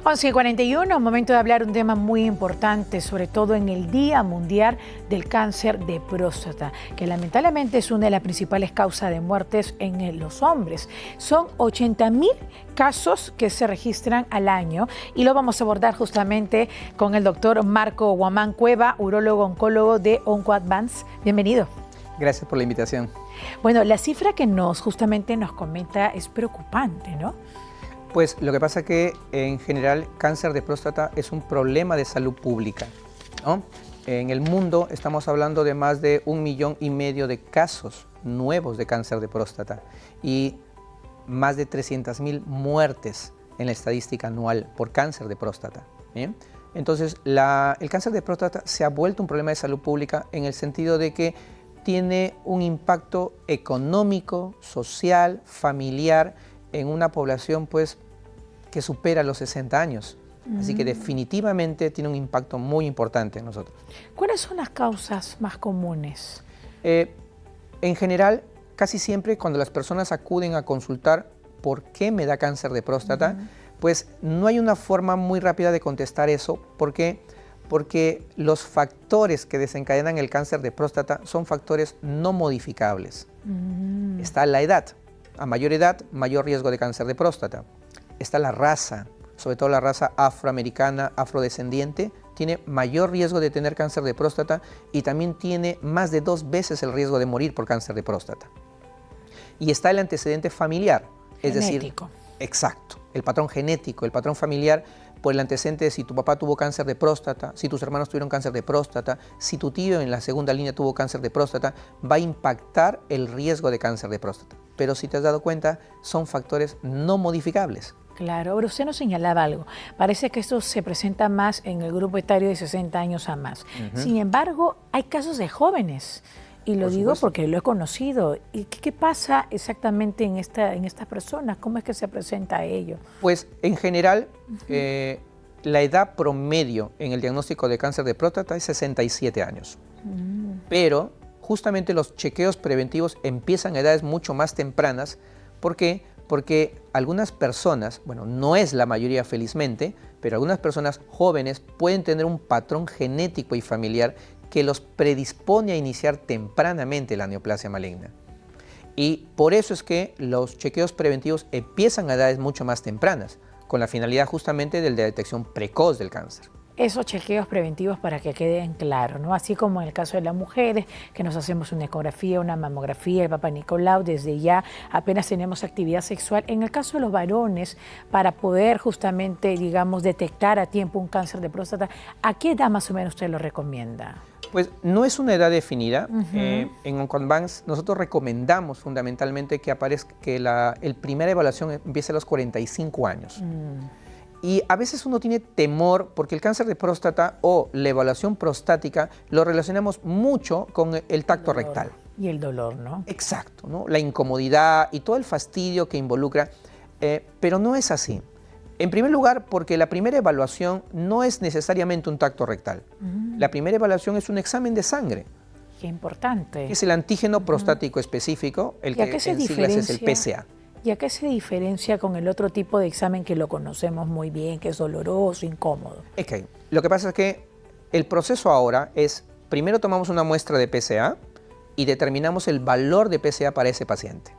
11:41, momento de hablar un tema muy importante, sobre todo en el Día Mundial del Cáncer de Próstata, que lamentablemente es una de las principales causas de muertes en los hombres. Son 80.000 casos que se registran al año y lo vamos a abordar justamente con el doctor Marco Guamán Cueva, urólogo oncólogo de OncoAdvance. Bienvenido. Gracias por la invitación. Bueno, la cifra que justamente nos comenta es preocupante, ¿no? Pues lo que pasa es que en general cáncer de próstata es un problema de salud pública, ¿no? En el mundo estamos hablando de más de 1,5 millones de casos nuevos de cáncer de próstata y más de 300.000 muertes en la estadística anual por cáncer de próstata. ¿Bien? Entonces, el cáncer de próstata se ha vuelto un problema de salud pública en el sentido de que tiene un impacto económico, social, familiar en una población pues, que supera los 60 años. Así que definitivamente tiene un impacto muy importante en nosotros. ¿Cuáles son las causas más comunes? En general, casi siempre cuando las personas acuden a consultar por qué me da cáncer de próstata, pues no hay una forma muy rápida de contestar eso. ¿Por qué? Porque los factores que desencadenan el cáncer de próstata son factores no modificables. Está la edad. A mayor edad, mayor riesgo de cáncer de próstata. Está la raza, sobre todo la raza afroamericana, afrodescendiente, tiene mayor riesgo de tener cáncer de próstata y también tiene más de 2 veces el riesgo de morir por cáncer de próstata. Y está el antecedente familiar, es decir, exacto, el patrón genético, el patrón familiar por el antecedente de si tu papá tuvo cáncer de próstata, si tus hermanos tuvieron cáncer de próstata, si tu tío en la segunda línea tuvo cáncer de próstata, va a impactar el riesgo de cáncer de próstata. Pero si te has dado cuenta, son factores no modificables. Claro, pero usted nos señalaba algo. Parece que esto se presenta más en el grupo etario de 60 años a más. Sin embargo, hay casos de jóvenes. Y lo digo porque lo he conocido. ¿Y qué pasa exactamente en estas personas? ¿Cómo es que se presenta a ello? Pues en general, la edad promedio en el diagnóstico de cáncer de próstata es 67 años. Pero justamente los chequeos preventivos empiezan a edades mucho más tempranas. ¿Por qué? Porque algunas personas, bueno, no es la mayoría felizmente, pero algunas personas jóvenes pueden tener un patrón genético y familiar que los predispone a iniciar tempranamente la neoplasia maligna. Y por eso es que los chequeos preventivos empiezan a edades mucho más tempranas, con la finalidad justamente de la detección precoz del cáncer. Esos chequeos preventivos para que queden claros, ¿no? Así como en el caso de las mujeres, que nos hacemos una ecografía, una mamografía, el Papá Nicolau, desde ya apenas tenemos actividad sexual. En el caso de los varones, para poder justamente, digamos, detectar a tiempo un cáncer de próstata, ¿a qué edad más o menos usted lo recomienda? Pues no es una edad definida. En OncoAdvance nosotros recomendamos fundamentalmente que el primera evaluación empiece a los 45 años. Y a veces uno tiene temor porque el cáncer de próstata o la evaluación prostática lo relacionamos mucho con el tacto rectal. Y el dolor, ¿no? Exacto, ¿no? La incomodidad y todo el fastidio que involucra, pero no es así. En primer lugar, porque la primera evaluación no es necesariamente un tacto rectal. La primera evaluación es un examen de sangre. Qué importante. Que es el antígeno prostático específico, el que en siglas es el PSA. ¿Y a qué se diferencia con el otro tipo de examen que lo conocemos muy bien, que es doloroso, incómodo? Okay. Lo que pasa es que el proceso ahora es, primero tomamos una muestra de PSA y determinamos el valor de PSA para ese paciente.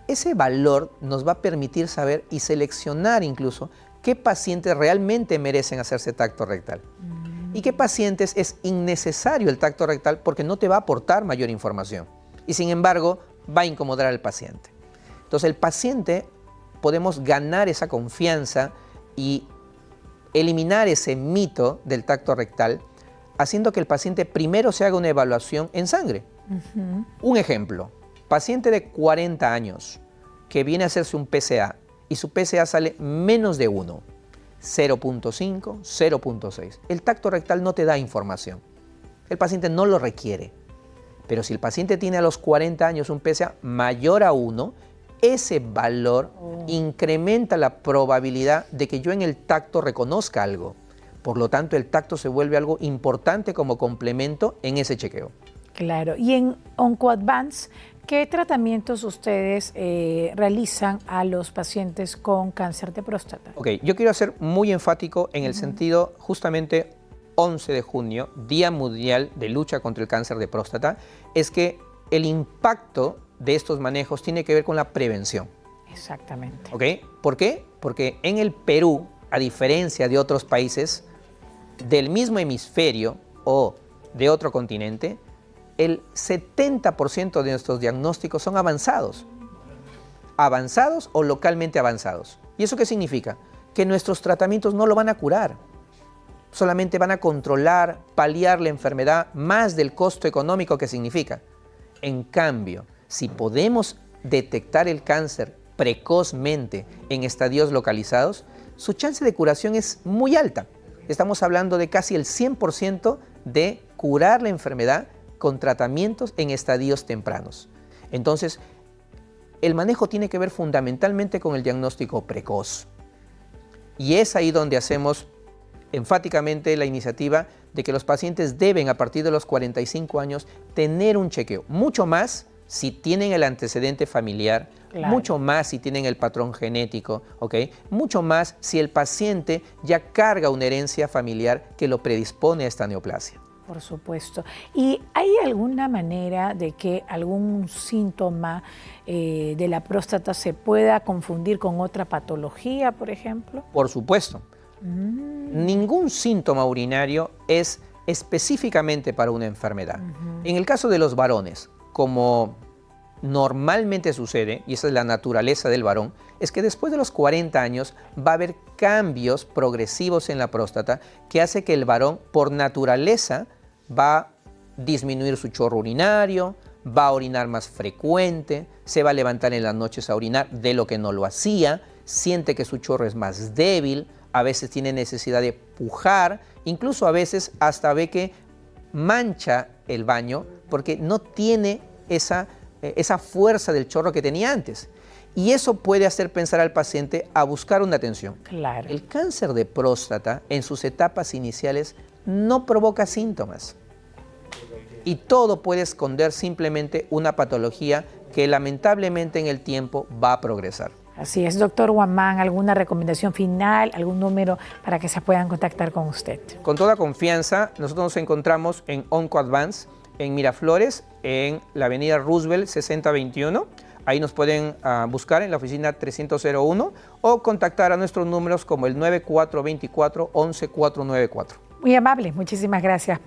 Ese valor nos va a permitir saber y seleccionar incluso qué pacientes realmente merecen hacerse tacto rectal. Y qué pacientes es innecesario el tacto rectal porque no te va a aportar mayor información. Y sin embargo, va a incomodar al paciente. Entonces el paciente podemos ganar esa confianza y eliminar ese mito del tacto rectal haciendo que el paciente primero se haga una evaluación en sangre. Un ejemplo, paciente de 40 años que viene a hacerse un PSA y su PSA sale menos de 1, 0.5, 0.6. El tacto rectal no te da información, el paciente no lo requiere. Pero si el paciente tiene a los 40 años un PSA mayor a 1, ese valor incrementa la probabilidad de que yo en el tacto reconozca algo. Por lo tanto, el tacto se vuelve algo importante como complemento en ese chequeo. Claro. Y en OncoAdvance, ¿Qué tratamientos ustedes realizan a los pacientes con cáncer de próstata? Ok, yo quiero ser muy enfático en el sentido, justamente 11 de junio, Día Mundial de Lucha contra el Cáncer de Próstata, es que el impacto de estos manejos tiene que ver con la prevención. Exactamente. ¿Ok? ¿Por qué? Porque en el Perú, a diferencia de otros países del mismo hemisferio o de otro continente, el 70% de nuestros diagnósticos son avanzados. Avanzados o localmente avanzados. ¿Y eso qué significa? Que nuestros tratamientos no lo van a curar. Solamente van a controlar, paliar la enfermedad más del costo económico que significa. En cambio, si podemos detectar el cáncer precozmente en estadios localizados, su chance de curación es muy alta. Estamos hablando de casi el 100% de curar la enfermedad con tratamientos en estadios tempranos. Entonces, el manejo tiene que ver fundamentalmente con el diagnóstico precoz. Y es ahí donde hacemos enfáticamente la iniciativa de que los pacientes deben, a partir de los 45 años, tener un chequeo. Mucho más si tienen el antecedente familiar, claro, mucho más si tienen el patrón genético, ¿ok? Mucho más si el paciente ya carga una herencia familiar que lo predispone a esta neoplasia. Por supuesto. ¿Y hay alguna manera de que algún síntoma de la próstata se pueda confundir con otra patología, por ejemplo? Por supuesto. Ningún síntoma urinario es específicamente para una enfermedad. En el caso de los varones, como normalmente sucede, y esa es la naturaleza del varón, es que después de los 40 años va a haber cambios progresivos en la próstata que hace que el varón, por naturaleza, va a disminuir su chorro urinario, va a orinar más frecuente, se va a levantar en las noches a orinar de lo que no lo hacía, siente que su chorro es más débil, a veces tiene necesidad de pujar, incluso a veces hasta ve que mancha el baño porque no tiene esa fuerza del chorro que tenía antes. Y eso puede hacer pensar al paciente a buscar una atención. Claro. El cáncer de próstata en sus etapas iniciales no provoca síntomas. Y todo puede esconder simplemente una patología que lamentablemente en el tiempo va a progresar. Así es, doctor Guamán, ¿alguna recomendación final, algún número para que se puedan contactar con usted? Con toda confianza, nosotros nos encontramos en OncoAdvance, en Miraflores, en la avenida Roosevelt 6021. Ahí nos pueden buscar en la oficina 300-01 o contactar a nuestros números como el 9424-11494. Muy amable, muchísimas gracias por